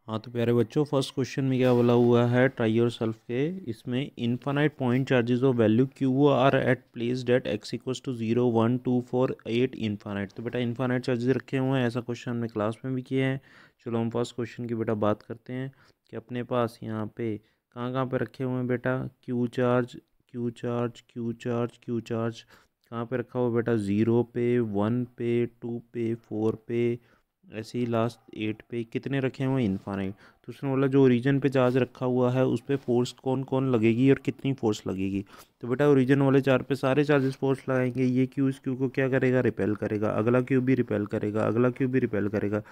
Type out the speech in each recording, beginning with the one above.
हाँ तो प्यारे बच्चों, फर्स्ट क्वेश्चन में क्या बोला हुआ है, ट्राई योर सेल्फ के। इसमें infinite point charges of value q are at placed at x equals to 0 1 2 4 8 infinite. तो बेटा इनफाइनाइट चार्जेस रखे हुए हैं, ऐसा क्वेश्चन हमने क्लास में भी किए हैं। चलो हम फर्स्ट क्वेश्चन की बेटा बात करते हैं कि अपने पास यहाँ पे कहाँ कहाँ पे रखे हुए हैं बेटा। Q charge, Q charge, Q charge, Q charge कहाँ पे रखा हुआ है बेटा? 0 पे, 1 पे, 2 पे, 4 पे, ऐसे ही लास्ट 8 पे। कितने रखे हुए हैं? इनफाइनाइट। तो उसने बोला जो ओरिजिन पे चार्ज रखा हुआ है उस पर फोर्स कौन कौन लगेगी और कितनी फोर्स लगेगी। तो बेटा ओरिजिन वाले चार्ज पे सारे चार्जेस फोर्स लगाएंगे। ये क्यू इस क्यू को क्या करेगा? रिपेल करेगा। अगला क्यू भी रिपेल करेगा, अगला क्यू भी रिपेल करेगा।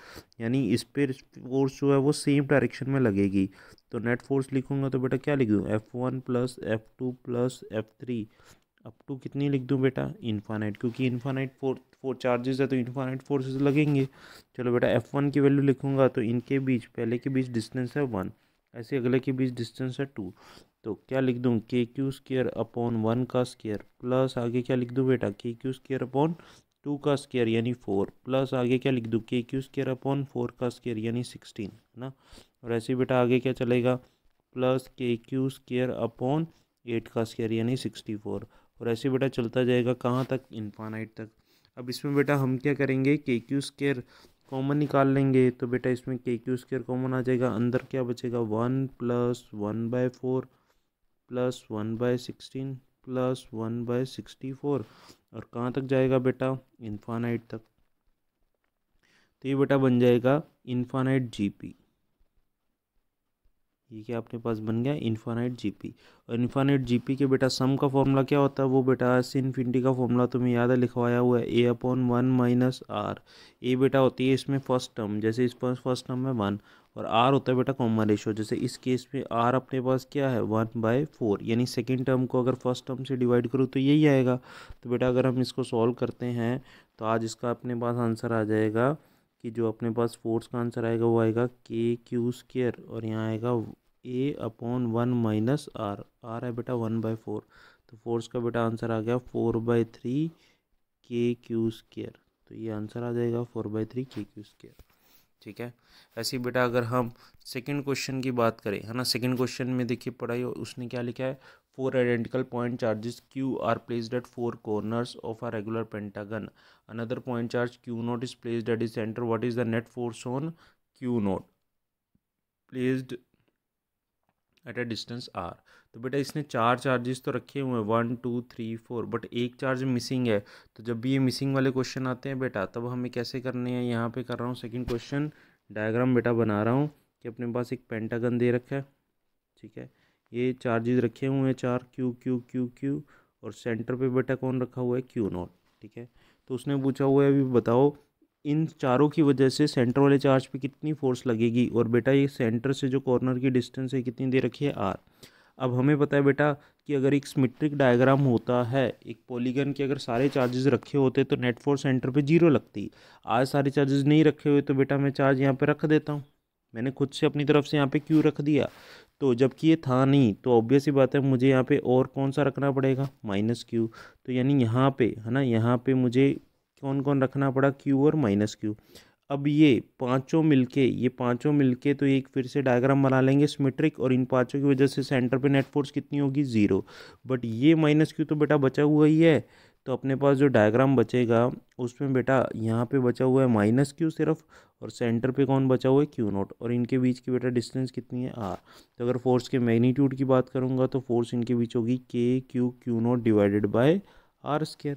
यानी इस पर फोर्स जो है वो सेम डायरेक्शन में लगेगी। तो नेट फोर्स लिखूंगा तो बेटा क्या लिख दूँ? F1 plus F2 plus F3 up to कितनी लिख दूं बेटा? इनफाइनाइट, क्योंकि इनफाइनाइट फोर फोर चार्जेस है तो इनफाइनाइट फोर्सेस लगेंगे। चलो बेटा F1 की वैल्यू लिखूंगा तो इनके बीच, पहले के बीच डिस्टेंस है 1, ऐसे अगले के बीच डिस्टेंस है 2। तो क्या लिख दूं? के क्यू स्क्र अपॉन 1 का स्क्र प्लस आगे क्या लिख दूं बेटा? के क्यू स्क्र अपॉन 2 का स्क्र यानी 4 प्लस आगे क्या लिख दूं? के क्यू स्क्र अपॉन 4 का स्क्र यानी 16, है ना। और ऐसे ही बेटा आगे क्या चलेगा? प्लस के क्यू स्क्र अपॉन 8 का स्क्र यानी 64। और ऐसे बेटा चलता जाएगा कहाँ तक? इनफाइनाइट तक। अब इसमें बेटा हम क्या करेंगे? के क्यू स्क्र कॉमन निकाल लेंगे। तो बेटा इसमें के क्यू स्क्र कॉमन आ जाएगा, अंदर क्या बचेगा? 1 प्लस 1/4 प्लस 1/16 प्लस 1/64। और कहाँ तक जाएगा बेटा? इनफाइनाइट तक। तो ये बेटा बन जाएगा इनफाइनाइट जीपी। ये क्या अपने पास बन गया? Infinite GP. और इनफाइनाइट जीपी के बेटा सम का फॉर्मूला क्या होता है? वो बेटा एस इन्फिनिटी का फॉर्मूला तुम्हें याद है, लिखवाया हुआ है ए अपॉन 1 माइनस आर। ए बेटा होती है इसमें फर्स्ट टर्म, जैसे इस पर फर्स्ट टर्म में 1। और आर होता है बेटा कॉमन रेशो, जैसे इस केस में आर अपने पास क्या है? 1/4। यानी सेकेंड टर्म को अगर फर्स्ट टर्म से डिवाइड करूँ तो यही आएगा। तो बेटा अगर हम इसको सॉल्व करते हैं तो आज इसका अपने पास आंसर आ जाएगा कि जो अपने पास फोर्स का आंसर आएगा वो आएगा के क्यू स्क्र, और यहाँ आएगा ए अपॉन 1 माइनस आर। आर है बेटा 1/4। तो फोर्स का बेटा आंसर आ गया 4/3 के क्यू स्क्र। तो ये आंसर आ जाएगा 4/3 के क्यू स्क्र। ठीक है। ऐसे ही बेटा अगर हम सेकंड क्वेश्चन की बात करें, है ना, सेकंड क्वेश्चन में देखिए पढ़ाई उसने क्या लिखा है? 4 identical point charges q are placed at 4 corners of a regular pentagon. Another point charge q not is placed at is centre. What is the net force on q not placed at a distance r. तो बेटा इसने चार charges तो रखे हुए हैं 1 2 3 4, but एक charge missing है। तो जब भी ये मिसिंग वाले क्वेश्चन आते हैं बेटा तब हमें कैसे करने हैं? यहाँ पे कर रहा हूँ सेकंड क्वेश्चन, डायग्राम बेटा बना रहा हूँ कि अपने पास एक पेंटागन दे रखा है। ठीक है। ये चार्जेस रखे हुए हैं चार, क्यू क्यू क्यू क्यू, और सेंटर पे बेटा कौन रखा हुआ है? Q not. ठीक है। तो उसने पूछा हुआ है अभी बताओ इन चारों की वजह से सेंटर वाले चार्ज पे कितनी फोर्स लगेगी। और बेटा ये सेंटर से जो कॉर्नर की डिस्टेंस है कितनी दे रखी है? आर। अब हमें पता है बेटा कि अगर एक सिमेट्रिक डायग्राम होता है, एक पॉलीगन के अगर सारे चार्जेस रखे होते तो नेट फोर्स सेंटर पे जीरो लगती। आज सारे चार्जेस नहीं रखे हुए तो बेटा मैं चार्ज यहाँ पे रख देता हूँ। मैंने खुद से अपनी तरफ से यहाँ पे क्यू रख दिया। तो जबकि ये था नहीं तो ऑब्वियस ही बात है मुझे यहाँ पे और कौन सा रखना पड़ेगा? Minus Q. तो यानी यहाँ पे, है ना, यहाँ पे मुझे कौन कौन रखना पड़ा? क्यू और माइनस क्यू। अब ये पांचों मिलके तो एक फिर से डायग्राम बना लेंगे सिमेट्रिक, और इन पांचों की वजह से सेंटर पे नेट फोर्स कितनी होगी? 0। बट ये माइनस क्यू तो बेटा बचा हुआ ही है। तो अपने पास जो डायग्राम बचेगा उसमें बेटा यहाँ पे बचा हुआ है माइनस क्यू सिर्फ, और सेंटर पे कौन बचा हुआ है? Q not. और इनके बीच की बेटा डिस्टेंस कितनी है? आर। तो अगर फोर्स के मैग्नीट्यूड की बात करूँगा तो फोर्स इनके बीच होगी के q q not divided by r square, है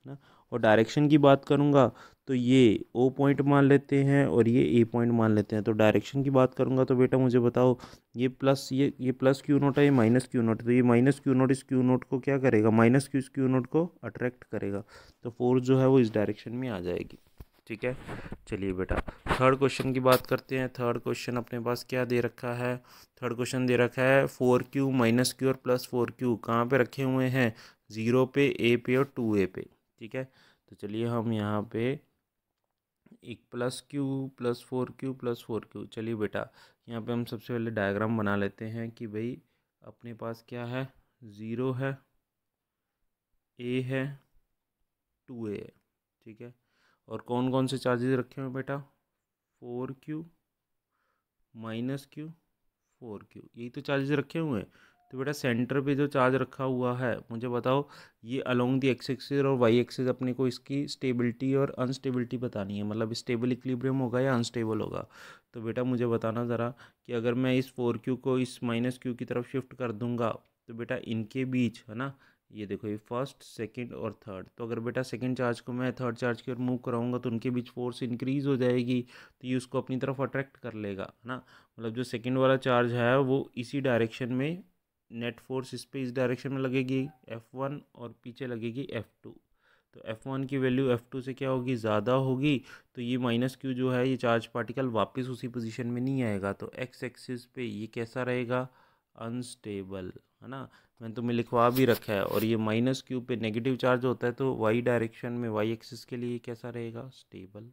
ना। और डायरेक्शन की बात करूँगा तो ये ओ पॉइंट मान लेते हैं और ये ए पॉइंट मान लेते हैं। तो डायरेक्शन की बात करूँगा तो बेटा मुझे बताओ, ये प्लस क्यू नोट है, ये माइनस क्यू नोट। तो ये माइनस क्यू नोट इस क्यू नोट को क्या करेगा? माइनस क्यू इस क्यू नोट को अट्रैक्ट करेगा। तो फोर्स जो है वो इस डायरेक्शन में आ जाएगी। ठीक है। चलिए बेटा थर्ड क्वेश्चन की बात करते हैं। थर्ड क्वेश्चन अपने पास क्या दे रखा है? थर्ड क्वेश्चन दे रखा है 4Q माइनस क्यू और प्लस 4Q कहाँ पे रखे हुए हैं? 0 पे, ए पे और 2A पे। ठीक है। तो चलिए हम यहाँ पे एक प्लस Q प्लस 4Q, चलिए बेटा यहाँ पे हम सबसे पहले डायग्राम बना लेते हैं कि भाई अपने पास क्या है? 0 है, ए है, 2A है। ठीक है। और कौन कौन से चार्जेस रखे हुए हैं बेटा? 4Q -Q 4Q, यही तो चार्जेस रखे हुए हैं। तो बेटा सेंटर पे जो चार्ज रखा हुआ है मुझे बताओ, ये अलोंग दी एक्स एक्सिस और वाई एक्सिस अपने को इसकी स्टेबिलिटी और अनस्टेबिलिटी बतानी है, मतलब स्टेबल इक्विलिब्रियम होगा या अनस्टेबल होगा। तो बेटा मुझे बताना ज़रा कि अगर मैं इस 4Q को इस -Q की तरफ शिफ्ट कर दूंगा तो बेटा इनके बीच है ना, ये देखो ये फर्स्ट सेकंड और थर्ड, तो अगर बेटा सेकंड चार्ज को मैं थर्ड चार्ज की ओर मूव कराऊंगा तो उनके बीच फोर्स इंक्रीज हो जाएगी, तो ये उसको अपनी तरफ अट्रैक्ट कर लेगा है ना। मतलब जो सेकंड वाला चार्ज है वो इसी डायरेक्शन में, नेट फोर्स इस पे इस डायरेक्शन में लगेगी F1 और पीछे लगेगी F2। तो F1 की वैल्यू F2 से क्या होगी, ज़्यादा होगी, तो ये -Q जो है ये चार्ज पार्टिकल वापस उसी पोजीशन में नहीं आएगा, तो एक्स एक्सिस पे ये कैसा रहेगा, अनस्टेबल, है ना। मैंने तुम्हें लिखवा भी रखा है। और ये -Q पे नेगेटिव चार्ज होता है तो वाई डायरेक्शन में वाई एक्सिस के लिए कैसा रहेगा, स्टेबल।